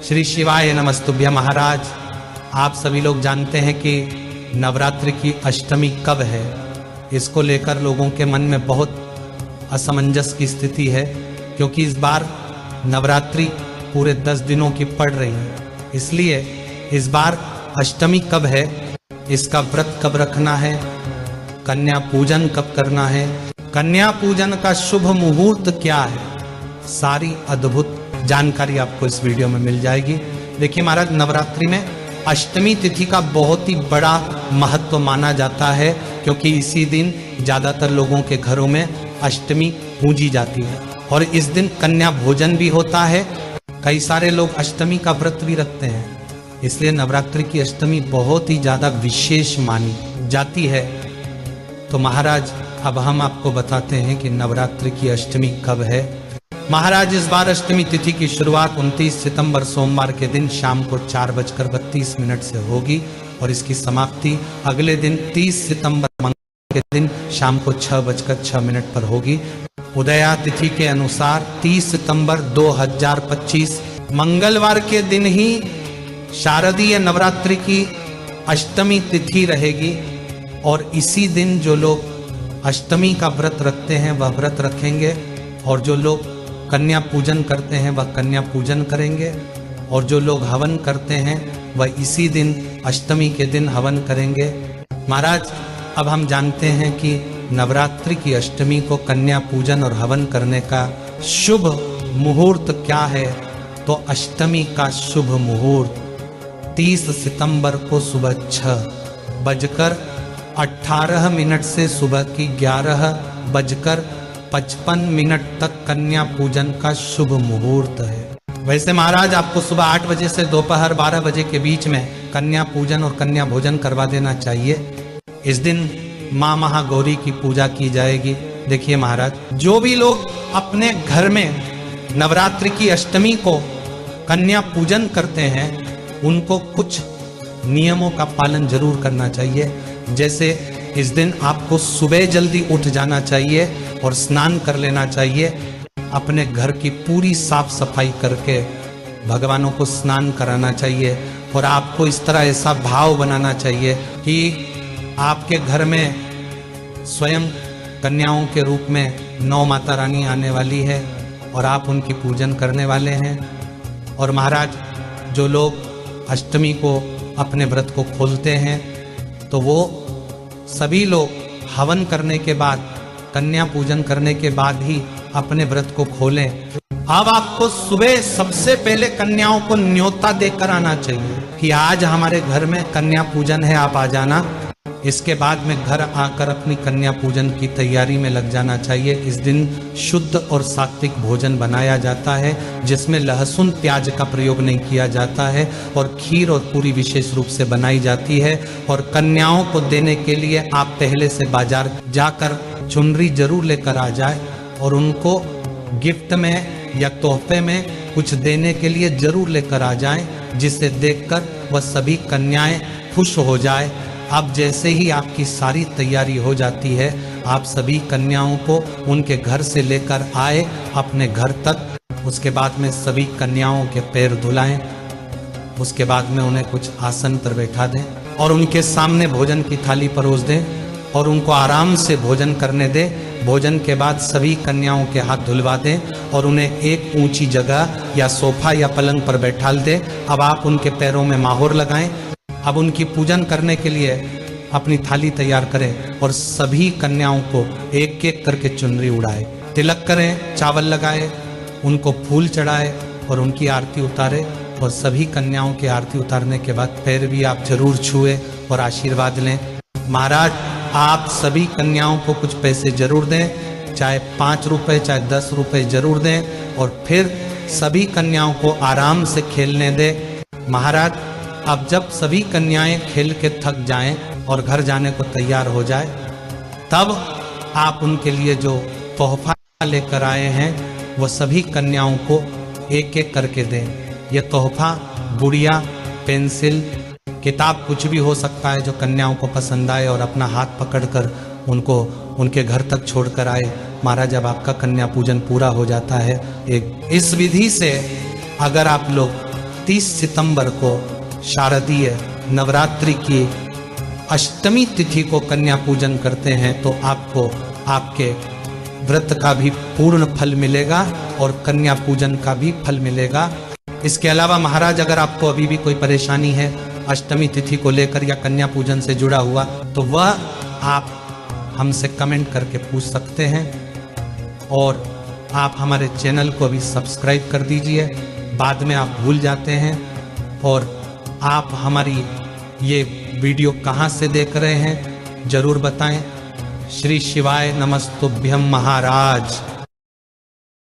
श्री शिवाय नमस्तुभ्य। महाराज, आप सभी लोग जानते हैं कि नवरात्रि की अष्टमी कब है। इसको लेकर लोगों के मन में बहुत असमंजस की स्थिति है, क्योंकि इस बार नवरात्रि पूरे 10 दिनों की पड़ रही है। इसलिए इस बार अष्टमी कब है, इसका व्रत कब रखना है, कन्या पूजन कब करना है, कन्या पूजन का शुभ मुहूर्त क्या है, सारी अद्भुत जानकारी आपको इस वीडियो में मिल जाएगी। देखिए महाराज, नवरात्रि में अष्टमी तिथि का बहुत ही बड़ा महत्व माना जाता है, क्योंकि इसी दिन ज्यादातर लोगों के घरों में अष्टमी पूजी जाती है और इस दिन कन्या भोजन भी होता है। कई सारे लोग अष्टमी का व्रत भी रखते हैं, इसलिए नवरात्रि की अष्टमी बहुत ही ज्यादा विशेष मानी जाती है। तो महाराज, अब हम आपको बताते हैं कि नवरात्रि की अष्टमी कब है। महाराज, इस बार अष्टमी तिथि की शुरुआत 29 सितंबर सोमवार के दिन शाम को 4:32 से होगी और इसकी समाप्ति अगले दिन 30 सितंबर मंगलवार के दिन शाम को 6:06 पर होगी। उदया तिथि के अनुसार 30 सितंबर 2025 मंगलवार के दिन ही शारदीय नवरात्रि की अष्टमी तिथि रहेगी और इसी दिन जो लोग अष्टमी का व्रत रखते हैं वह व्रत रखेंगे और जो लोग कन्या पूजन करते हैं वह कन्या पूजन करेंगे और जो लोग हवन करते हैं वह इसी दिन अष्टमी के दिन हवन करेंगे। महाराज, अब हम जानते हैं कि नवरात्रि की अष्टमी को कन्या पूजन और हवन करने का शुभ मुहूर्त क्या है। तो अष्टमी का शुभ मुहूर्त 30 सितंबर को सुबह 6:18 से सुबह की 11:55 तक कन्या पूजन का शुभ मुहूर्त है। वैसे महाराज, आपको सुबह 8 बजे से दोपहर 12 बजे के बीच में कन्या पूजन और कन्या भोजन करवा देना चाहिए। इस दिन माँ महागौरी की पूजा की जाएगी। देखिए महाराज, जो भी लोग अपने घर में नवरात्रि की अष्टमी को कन्या पूजन करते हैं उनको कुछ नियमों का पालन जरूर करना चाहिए। जैसे इस दिन आपको सुबह जल्दी उठ जाना चाहिए और स्नान कर लेना चाहिए। अपने घर की पूरी साफ सफाई करके भगवानों को स्नान कराना चाहिए और आपको इस तरह ऐसा भाव बनाना चाहिए कि आपके घर में स्वयं कन्याओं के रूप में 9 माता रानी आने वाली है और आप उनकी पूजन करने वाले हैं। और महाराज, जो लोग अष्टमी को अपने व्रत को खोलते हैं तो वो सभी लोग हवन करने के बाद, कन्या पूजन करने के बाद ही अपने व्रत को खोलें। अब आपको सुबह सबसे पहले कन्याओं को न्योता देकर आना चाहिए कि आज हमारे घर में कन्या पूजन है, आप आ जाना। इसके बाद में घर आकर अपनी कन्या पूजन की तैयारी में लग जाना चाहिए। इस दिन शुद्ध और सात्विक भोजन बनाया जाता है, जिसमें लहसुन प्याज का प्रयोग नहीं किया जाता है और खीर और पूरी विशेष रूप से बनाई जाती है। और कन्याओं को देने के लिए आप पहले से बाजार जाकर चुनरी जरूर लेकर आ जाए और उनको गिफ्ट में या तोहफे में कुछ देने के लिए जरूर लेकर आ जाएं, जिसे देखकर वह सभी कन्याएं खुश हो जाए। अब जैसे ही आपकी सारी तैयारी हो जाती है, आप सभी कन्याओं को उनके घर से लेकर आए अपने घर तक। उसके बाद में सभी कन्याओं के पैर धुलाएं, उसके बाद में उन्हें कुछ आसन पर बैठा दें और उनके सामने भोजन की थाली परोस दें और उनको आराम से भोजन करने दें। भोजन के बाद सभी कन्याओं के हाथ धुलवा दें और उन्हें एक ऊंची जगह या सोफा या पलंग पर बैठाल दें। अब आप उनके पैरों में माहौर लगाएं। अब उनकी पूजन करने के लिए अपनी थाली तैयार करें और सभी कन्याओं को एक एक करके चुनरी उड़ाए, तिलक करें, चावल लगाए, उनको फूल चढ़ाए और उनकी आरती उतारे। और सभी कन्याओं की आरती उतारने के बाद पैर भी आप जरूर छुए और आशीर्वाद लें। महाराज, आप सभी कन्याओं को कुछ पैसे जरूर दें, चाहे 5 रुपए चाहे 10 रुपए जरूर दें और फिर सभी कन्याओं को आराम से खेलने दें। महाराज, अब जब सभी कन्याएं खेल के थक जाएं और घर जाने को तैयार हो जाए, तब आप उनके लिए जो तोहफा लेकर आए हैं वो सभी कन्याओं को एक एक करके दें। ये तोहफा गुड़िया, पेंसिल, किताब, कुछ भी हो सकता है जो कन्याओं को पसंद आए और अपना हाथ पकड़कर उनको उनके घर तक छोड़कर आए। महाराज, जब आपका कन्या पूजन पूरा हो जाता है, इस विधि से अगर आप लोग 30 सितंबर को शारदीय नवरात्रि की अष्टमी तिथि को कन्या पूजन करते हैं तो आपको आपके व्रत का भी पूर्ण फल मिलेगा और कन्या पूजन का भी फल मिलेगा। इसके अलावा महाराज अगर आपको अभी भी कोई परेशानी है अष्टमी तिथि को लेकर या कन्या पूजन से जुड़ा हुआ तो वह आप हमसे कमेंट करके पूछ सकते हैं। और आप हमारे चैनल को भी सब्सक्राइब कर दीजिए, बाद में आप भूल जाते हैं। और आप हमारी ये वीडियो कहाँ से देख रहे हैं ज़रूर बताएं। श्री शिवाय नमस्तुभ्यम महाराज।